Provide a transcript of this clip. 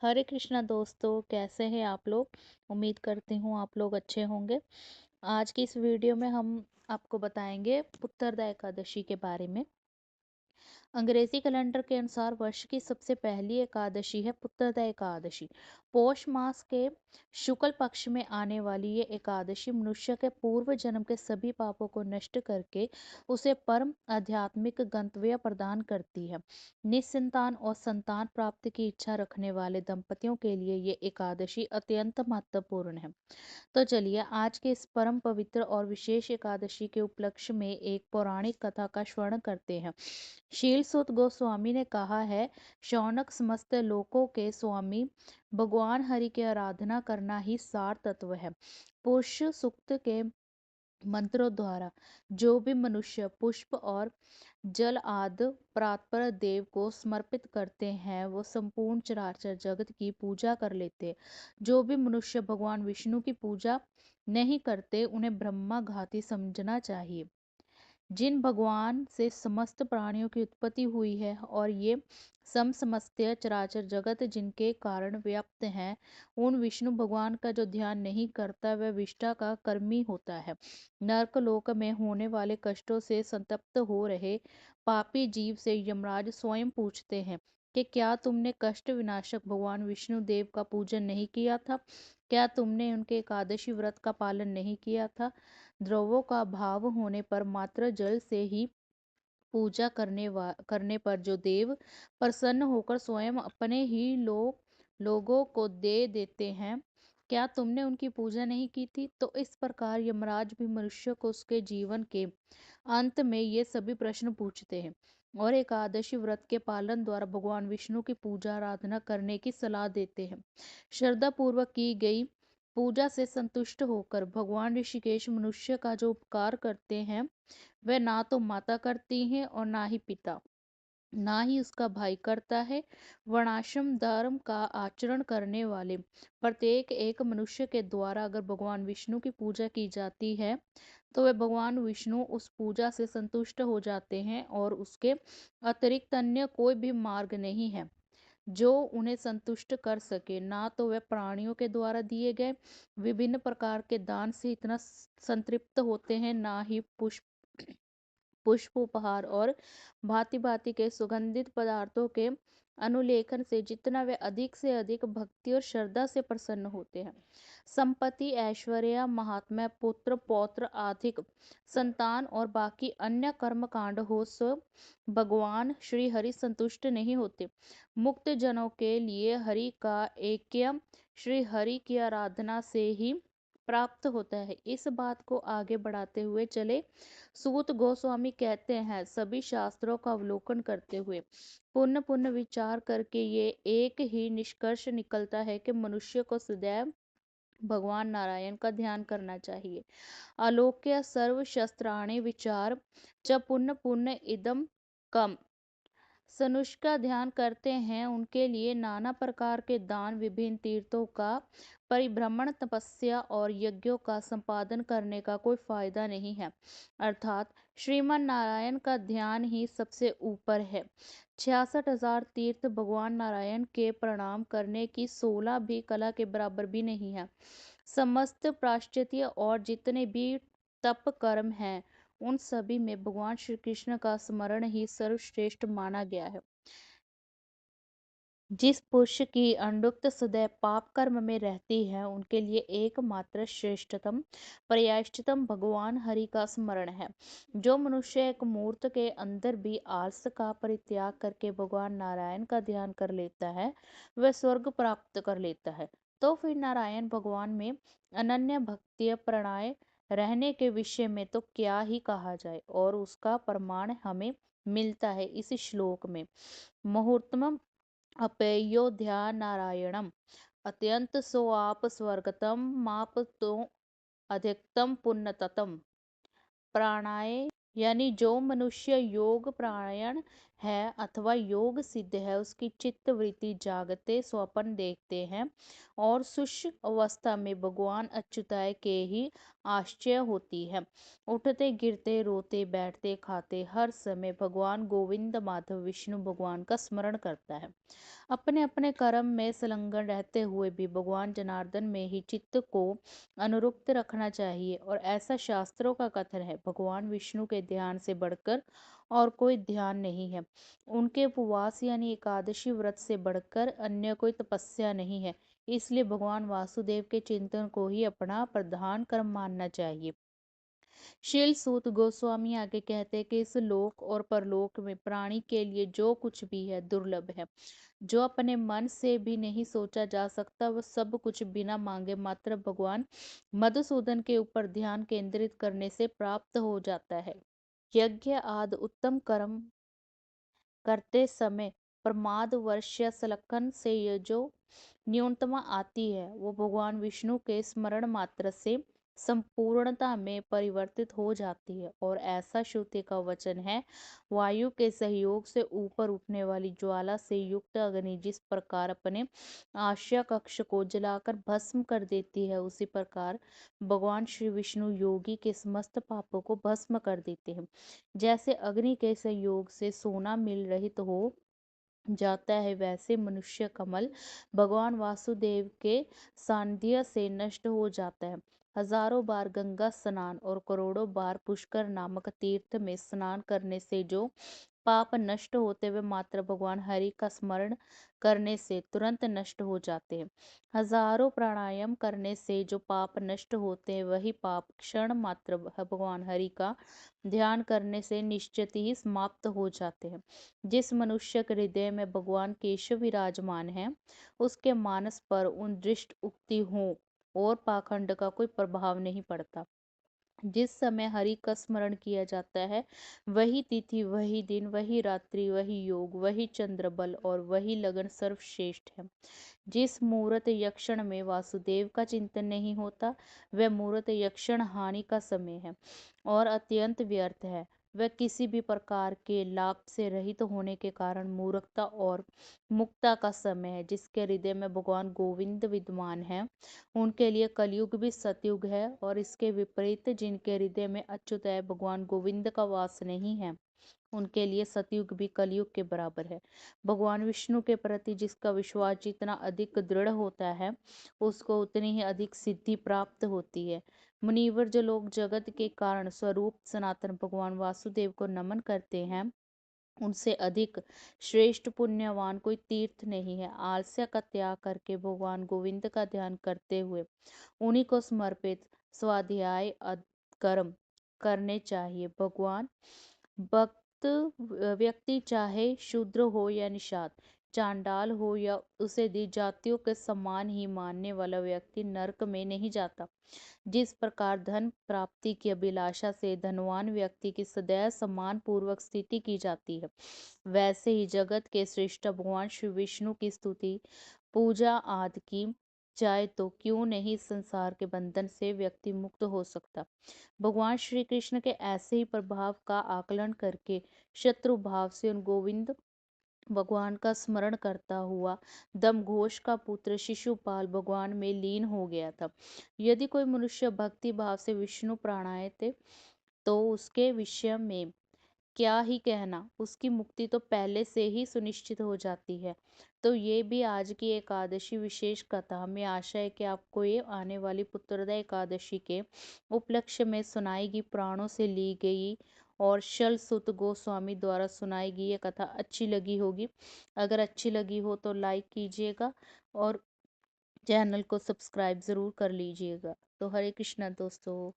हरे कृष्णा दोस्तों, कैसे हैं आप लोग। उम्मीद करती हूँ आप लोग अच्छे होंगे। आज की इस वीडियो में हम आपको बताएंगे उत्तरदा एकादशी के बारे में। अंग्रेजी कैलेंडर के अनुसार वर्ष की सबसे पहली एकादशी है उत्तरदा एकादशी। पौष मास के शुक्ल पक्ष में आने वाली ये एकादशी मनुष्य के पूर्व जन्म के सभी पापों को नष्ट करके उसे परम आध्यात्मिक गंतव्य प्रदान करती है। निस्संतान और संतान प्राप्ति की इच्छा रखने वाले दंपतियों के लिए ये एकादशी अत्यंत महत्वपूर्ण है। तो चलिए आज के इस परम पवित्र और विशेष एकादशी के उपलक्ष्य में एक पौराणिक कथा का श्रवण करते हैं। शीलसुत गोस्वामी ने कहा है, शौनक समस्त लोकों के स्वामी भगवान हरि की आराधना करना ही सार तत्व है। पुरुष सूक्त के मंत्रों द्वारा जो भी मनुष्य पुष्प और जल आदि प्रातपर देव को समर्पित करते हैं वो संपूर्ण चराचर जगत की पूजा कर लेते। जो भी मनुष्य भगवान विष्णु की पूजा नहीं करते उन्हें ब्रह्मा घाती समझना चाहिए। जिन भगवान से समस्त प्राणियों की उत्पत्ति हुई है और ये समस्त चराचर जगत जिनके कारण व्याप्त हैं, उन विष्णु भगवान का जो ध्यान नहीं करता वह विष्टा का कर्मी होता है। नरक लोक में होने वाले कष्टों से संतप्त हो रहे पापी जीव से यमराज स्वयं पूछते हैं कि क्या तुमने कष्ट विनाशक भगवान विष्णु देव का पूजन नहीं किया था? क्या तुमने उनके एकादशी व्रत का पालन नहीं किया था? द्रव्यों का अभाव होने पर मात्र जल से ही पूजा करने पर जो देव प्रसन्न होकर स्वयं अपने ही लोगों को दे देते हैं, क्या तुमने उनकी पूजा नहीं की थी? तो इस प्रकार यमराज भी मनुष्य को उसके जीवन के अंत में ये सभी प्रश्न पूछते हैं और एकादशी व्रत के पालन द्वारा भगवान विष्णु की पूजा आराधना करने की सलाह देते हैं। श्रद्धा पूर्वक की गई पूजा से संतुष्ट होकर भगवान ऋषिकेश मनुष्य का जो उपकार करते हैं वह ना तो माता करती हैं और ना ही पिता, ना ही उसका भाई करता है। वर्णाश्रम धर्म का आचरण करने वाले प्रत्येक एक मनुष्य के द्वारा अगर भगवान विष्णु की पूजा की जाती है तो वे भगवान विष्णु उस पूजा से संतुष्ट हो जाते हैं और उसके अतिरिक्त अन्य कोई भी मार्ग नहीं है जो उन्हें संतुष्ट कर सके। ना तो वे प्राणियों के द्वारा दिए गए विभिन्न प्रकार के दान से इतना संतृप्त होते हैं, ना ही पुष्प उपहार और भांति भांति के सुगंधित पदार्थों के अनुलेखन से जितना वे अधिक से अधिक भक्ति और श्रद्धा से प्रसन्न होते हैं। संपत्ति, ऐश्वर्य, महात्म्य, पुत्र पौत्र, आर्थिक संतान और बाकी अन्य कर्म कांड हो सब भगवान श्री हरि संतुष्ट नहीं होते। मुक्त जनों के लिए हरि का ऐक्य श्री हरि की आराधना से ही प्राप्त होता है। इस बात को आगे बढ़ाते हुए चले सूत गोस्वामी कहते हैं, सभी शास्त्रों का अवलोकन करते हुए पुण्य पुण्य विचार करके ये एक ही निष्कर्ष निकलता है कि मनुष्य को सदैव भगवान नारायण का ध्यान करना चाहिए। आलोक्य सर्व शस्त्राणि विचार च पुण्य पुण्य इदम कम सनुष का ध्यान करते हैं उनके लिए नाना प्रकार के दान, विभिन्न तीर्थों का परिभ्रमण, तपस्या और यज्ञों का संपादन करने का कोई फायदा नहीं है। अर्थात श्रीमन नारायण का ध्यान ही सबसे ऊपर है। 66,000 तीर्थ भगवान नारायण के प्रणाम करने की 16 भी कला के बराबर भी नहीं है। समस्त प्राश्चित्य और जितने भी तप कर्म हैं उन सभी में भगवान श्री कृष्ण का स्मरण ही सर्वश्रेष्ठ माना गया है। जिस पुरुष की अंडुक्त सदैव पाप कर्म में रहती है उनके लिए एकमात्र श्रेष्ठतम प्रायश्चितम भगवान हरि का स्मरण है। जो मनुष्य एक मुहूर्त के अंदर भी आलस का परित्याग करके भगवान नारायण का ध्यान कर लेता है वह स्वर्ग प्राप्त कर लेता है। तो फिर नारायण भगवान में अनन्य भक्ति प्रणय रहने के विषय में तो क्या ही कहा जाए, और उसका प्रमाण हमें मिलता है इस श्लोक में। मुहूर्तम अपेयो ध्यानारायणम अत्यंत सो आप स्वर्गतम माप तो अधिकतम पुण्यततम प्राणाय। यानी जो मनुष्य योग प्राणायण है अथवा योग सिद्ध है, उसकी चित्त वृत्ति जागते स्वप्न देखते हैं और शुष्क अवस्था में भगवान अच्युताय के ही आश्चर्य होती है। उठते गिरते रोते बैठते खाते हर समय भगवान गोविंद माधव विष्णु भगवान का स्मरण करता है। अपने अपने कर्म में संलग्न रहते हुए भी भगवान जनार्दन में ही चित्त को अनुरुक्त रखना चाहिए, और ऐसा शास्त्रों का कथन है। भगवान विष्णु के ध्यान से बढ़कर और कोई ध्यान नहीं है। उनके उपवास यानी एकादशी व्रत से बढ़कर अन्य कोई तपस्या नहीं है। इसलिए भगवान वासुदेव के चिंतन को ही अपना प्रधान कर्म मानना चाहिए। शील सूत गोस्वामी आगे कहते हैं कि इस लोक और परलोक में प्राणी के लिए जो कुछ भी है दुर्लभ है। जो अपने मन से भी नहीं सोचा जा सकता, वह सब कुछ बिना मांगे मात्र भगवान मधुसूदन के ऊपर ध्यान केंद्रित करने से प्राप्त हो जाता है। यज्ञ आदि उत्तम कर्म करते समय प्रमाद वर्ष या सलखन से ये जो न्यूनतमा आती है, वो भगवान विष्णु के स्मरण मात्र से संपूर्णता में परिवर्तित हो जाती है। और ऐसा श्रुति का वचन है, वायु के सहयोग से ऊपर उठने वाली ज्वाला से युक्त अग्नि जिस प्रकार अपने आश्रय कक्ष को जलाकर भस्म कर देती है, उसी प्रकार भगवान श्री विष्णु योगी के समस्त पापों को भस्म कर देते हैं। जैसे अग्नि के संयोग से सोना मिल रहित हो जाता है, वैसे मनुष्य कमल भगवान वासुदेव के सानिध्य से नष्ट हो जाता है। हजारों बार गंगा स्नान और करोड़ों बार पुष्कर नामक तीर्थ में स्नान करने से जो पाप नष्ट होते हुए मात्र भगवान हरि का स्मरण करने से तुरंत नष्ट हो जाते हैं। हजारों प्राणायाम करने से जो पाप नष्ट होते हैं, वही पाप क्षण मात्र भगवान हरि का ध्यान करने से निश्चित ही समाप्त हो जाते हैं। जिस मनुष्य के हृदय में भगवान केशव विराजमान है, उसके मानस पर उन दृष्ट उक्ति हो और पाखंड का कोई प्रभाव नहीं पड़ता। जिस समय हरि का स्मरण किया जाता है, वही तिथि, वही दिन, वही रात्रि, वही योग, वही चंद्र बल और वही लगन सर्वश्रेष्ठ है। जिस मुहूर्त यक्षण में वासुदेव का चिंतन नहीं होता, वह मुहूर्त यक्षण हानि का समय है और अत्यंत व्यर्थ है। वह किसी भी प्रकार के लाभ से रहित होने के कारण मूर्खता और मुक्ता का समय है। जिसके हृदय में भगवान गोविंद विद्यमान है, उनके लिए कलयुग भी सतयुग है, और इसके विपरीत जिनके हृदय में अच्युत है, भगवान गोविंद का वास नहीं है, उनके लिए सतयुग भी कलयुग के बराबर है। भगवान विष्णु के प्रति जिसका विश्वास जितना अधिक दृढ़ होता है, उसको उतनी ही अधिक सिद्धि प्राप्त होती है। मुनिवर जो लोग जगत के कारण स्वरूप सनातन भगवान वासुदेव को नमन करते हैं, उनसे अधिक श्रेष्ठ पुण्यवान कोई तीर्थ नहीं है। आलस्य का त्याग करके भगवान गोविंद का ध्यान करते हुए उन्हीं को समर्पित स्वाध्याय कर्म करने चाहिए। भगवान भक्त व्यक्ति चाहे शूद्र हो या निषाद, चांडाल हो या उसे दी जातियों के समान ही मानने वाला व्यक्ति नरक में नहीं जाता। जिस प्रकार धन प्राप्ति की अभिलाषा से धनवान व्यक्ति की सदैव सम्मान पूर्वक स्थिति की जाती है, वैसे ही जगत के श्रेष्ठ भगवान श्री विष्णु की स्तुति पूजा आदि की जाए तो क्यों नहीं इस संसार के बंधन से व्यक्ति मुक्त हो सकता। भगवान श्री कृष्ण के ऐसे ही प्रभाव का आकलन करके शत्रु भाव से उन गोविंद भगवान का स्मरण करता हुआ दमघोष का पुत्र शिशुपाल भगवान में लीन हो गया था। यदि कोई मनुष्य भक्ति भाव से विष्णु प्राणायते, तो उसके विषय में क्या ही कहना, उसकी मुक्ति तो पहले से ही सुनिश्चित हो जाती है। तो ये भी आज की एकादशी विशेष कथा, हमें आशा है कि आपको ये आने वाली पुत्रदा एकादशी के उपलक्ष्य में सुनाएगी प्राणों से ली गई और शल सुत गोस्वामी द्वारा सुनाई गई ये कथा अच्छी लगी होगी। अगर अच्छी लगी हो तो लाइक कीजिएगा और चैनल को सब्सक्राइब ज़रूर कर लीजिएगा। तो हरे कृष्णा दोस्तों।